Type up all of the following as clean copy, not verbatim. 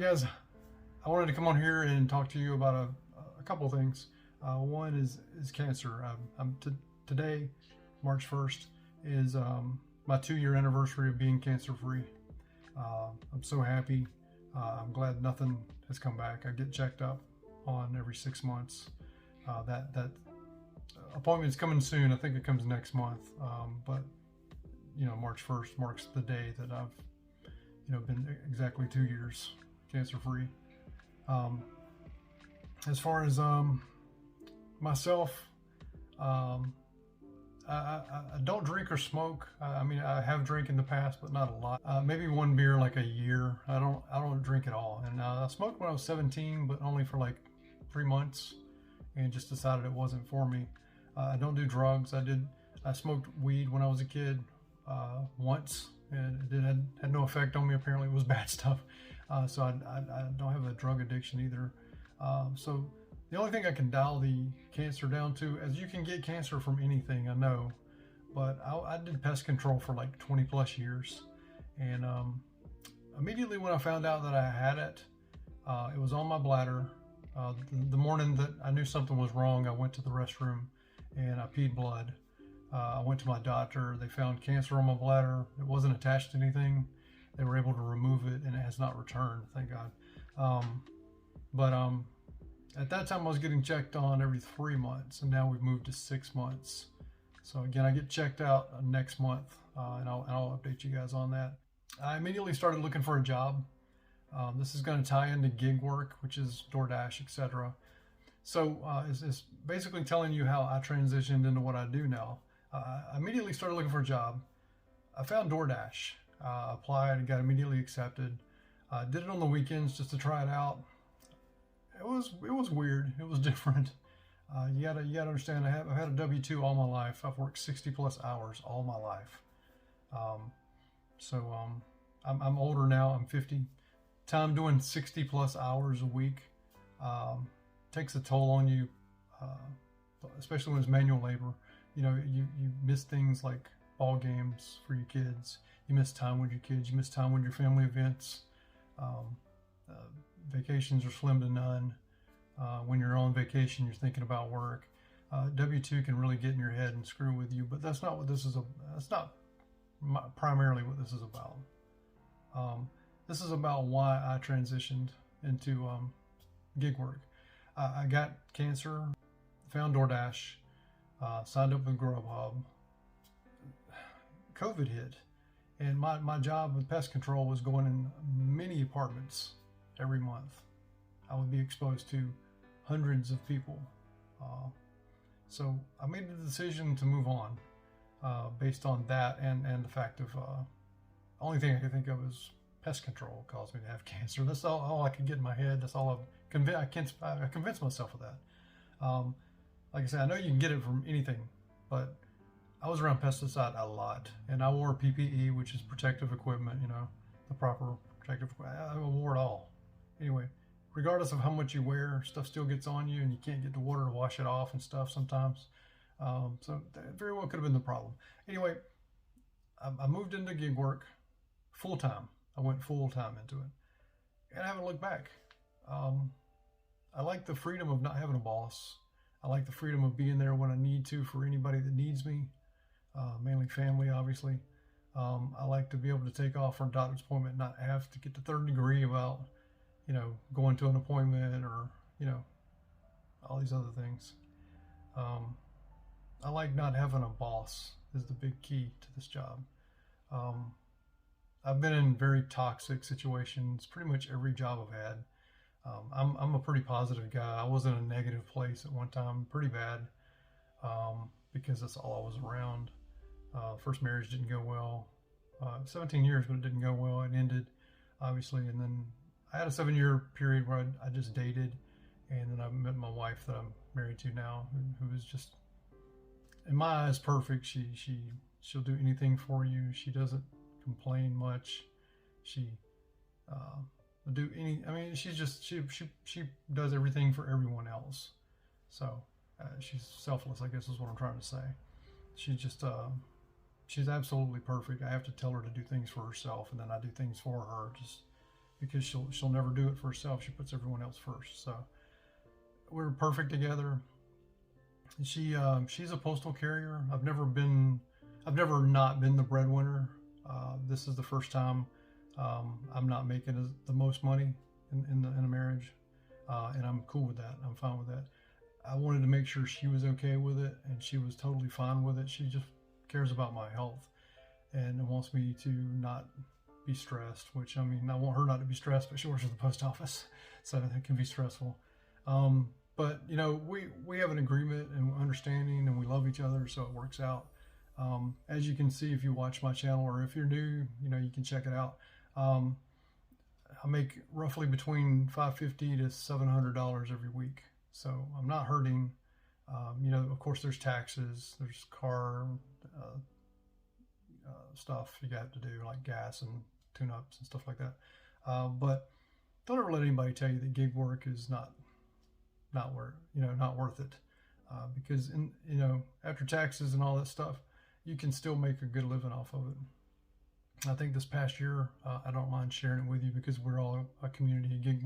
guys, I wanted to come on here and talk to you about a couple of things. One is cancer. Today, March 1st, is my 2-year anniversary of being cancer-free. I'm so happy. I'm glad nothing has come back. I get checked up on every 6 months. That appointment is coming soon. I think it comes next month. But March 1st marks the day that I've been exactly 2 years cancer-free. As far as myself, I don't drink or smoke. I have drank in the past, but not a lot. Maybe one beer like a year. I don't drink at all. And I smoked when I was 17, but only for like 3 months, and just decided it wasn't for me. I don't do drugs. I smoked weed when I was a kid once, and it had no effect on me. Apparently, it was bad stuff. So I don't have a drug addiction either. So the only thing I can dial the cancer down to, as you can get cancer from anything, I know, but I did pest control for like 20 plus years. And immediately when I found out that I had it, it was on my bladder. The morning that I knew something was wrong, I went to the restroom and I peed blood. I went to my doctor. They found cancer on my bladder. It wasn't attached to anything. They were able to remove it, and it has not returned, thank God. But at that time, I was getting checked on every 3 months, and now we've moved to 6 months. So again, I get checked out next month, and I'll update you guys on that. I immediately started looking for a job. This is going to tie into gig work, which is DoorDash, etc. So it's basically telling you how I transitioned into what I do now. I immediately started looking for a job. I found DoorDash. Applied and got immediately accepted. Did it on the weekends just to try it out. It was weird. It was different. You gotta understand. I've had a W-2 all my life. I've worked 60 plus hours all my life. I'm older now. I'm 50. Time doing 60 plus hours a week takes a toll on you, especially when it's manual labor. You miss things like ball games for your kids. You miss time with your kids. You miss time with your family events. Vacations are slim to none. When you're on vacation, you're thinking about work. W-2 can really get in your head and screw with you, but that's not what this is. That's not primarily what this is about. This is about why I transitioned into gig work. I got cancer, found DoorDash, signed up with Grubhub. COVID hit. And my job with pest control was going in many apartments every month. I would be exposed to hundreds of people. So I made the decision to move on based on that and the fact of only thing I could think of is pest control caused me to have cancer. That's all I could get in my head. That's all I convinced myself of that. Like I said, I know you can get it from anything, but I was around pesticide a lot, and I wore PPE, which is protective equipment, the proper protective equipment. I wore it all. Anyway, regardless of how much you wear, stuff still gets on you, and you can't get the water to wash it off and stuff sometimes. So that very well could have been the problem. Anyway, I moved into gig work full time. I went full time into it, and I haven't looked back. I like the freedom of not having a boss. I like the freedom of being there when I need to for anybody that needs me. Mainly family, obviously. I like to be able to take off for a doctor's appointment, not have to get the third degree about, going to an appointment or, all these other things. I like not having a boss is the big key to this job. I've been in very toxic situations, pretty much every job I've had. I'm a pretty positive guy. I was in a negative place at one time, pretty bad, because that's all I was around. First marriage didn't go well. 17 years, but it didn't go well. It ended, obviously, and then I had a 7-year period where I just dated, and then I met my wife that I'm married to now, who is just, in my eyes, perfect. She'll do anything for you. She doesn't complain much. She she does everything for everyone else. So she's selfless, I guess is what I'm trying to say. She's just she's absolutely perfect. I have to tell her to do things for herself, and then I do things for her. Just because she'll never do it for herself. She puts everyone else first. So we're perfect together. She's a postal carrier. I've never not been the breadwinner. This is the first time I'm not making the most money in a marriage, and I'm cool with that. I'm fine with that. I wanted to make sure she was okay with it, and she was totally fine with it. She just cares about my health and wants me to not be stressed, which, I mean, I want her not to be stressed, but she works at the post office, so it can be stressful. But, you know, we have an agreement and understanding, and we love each other, so it works out. As you can see, if you watch my channel, or if you're new, you know, you can check it out. I make roughly between $550 to $700 every week. So I'm not hurting. You know, of course, there's taxes, there's car stuff you got to do, like gas and tune-ups and stuff like that. But don't ever let anybody tell you that gig work is not worth it. Because you know, after taxes and all that stuff, you can still make a good living off of it. I think this past year, I don't mind sharing it with you because we're all a community, a gig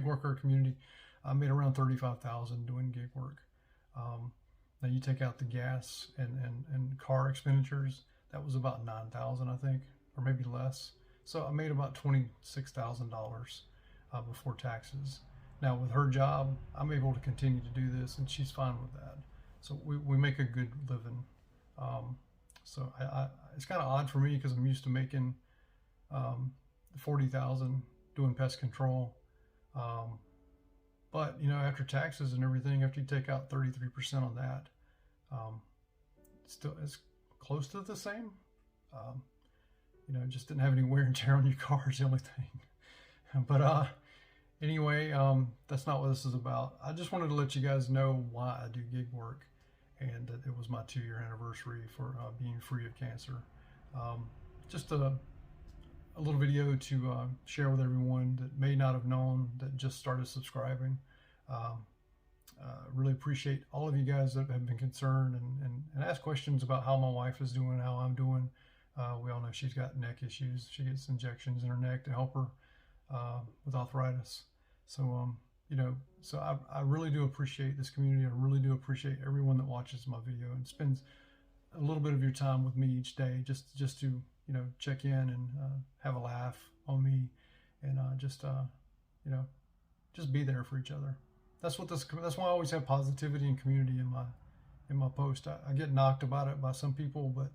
worker community. I made around $35,000 doing gig work. Now you take out the gas and car expenditures, that was about $9,000, I think, or maybe less. So I made about $26,000 before taxes. Now with her job, I'm able to continue to do this, and she's fine with that. So we make a good living. So it's kind of odd for me because I'm used to making $40,000 doing pest control. But you know, after taxes and everything, after you take out 33% on that, still it's close to the same. You know, just didn't have any wear and tear on your car is the only thing. But anyway, that's not what this is about. I just wanted to let you guys know why I do gig work, and that it was my 2-year anniversary for being free of cancer. Just a little video to share with everyone that may not have known, that just started subscribing. Really appreciate all of you guys that have been concerned and ask questions about how my wife is doing, how I'm doing. We all know she's got neck issues. She gets injections in her neck to help her with arthritis. So, you know, so I really do appreciate this community. I really do appreciate everyone that watches my video and spends a little bit of your time with me each day, just to, you know, check in and have a laugh on me, and you know, just be there for each other. That's why I always have positivity and community in my post. I get knocked about it by some people, but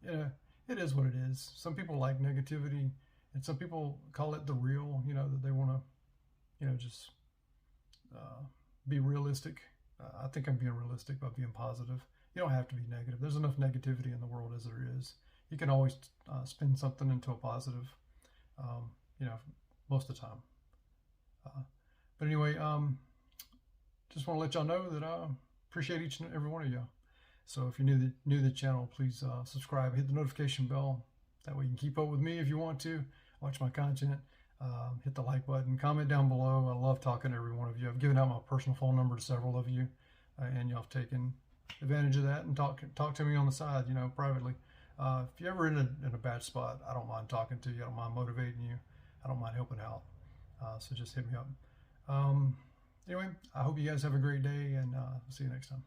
you know, it is what it is. Some people like negativity, and some people call it the real, you know, that they want to, you know, just be realistic. I think I'm being realistic by being positive. You don't have to be negative. There's enough negativity in the world as there is. You can always spin something into a positive, you know, most of the time. But anyway, just want to let y'all know that I appreciate each and every one of you. So if you're new to the channel, please subscribe, hit the notification bell. That way you can keep up with me if you want to, watch my content. Hit the like button, comment down below. I love talking to every one of you. I've given out my personal phone number to several of you, and y'all have taken advantage of that and talk to me on the side, you know, privately. If you're ever in a bad spot, I don't mind talking to you. I don't mind motivating you. I don't mind helping out. So just hit me up. Anyway, I hope you guys have a great day, and see you next time.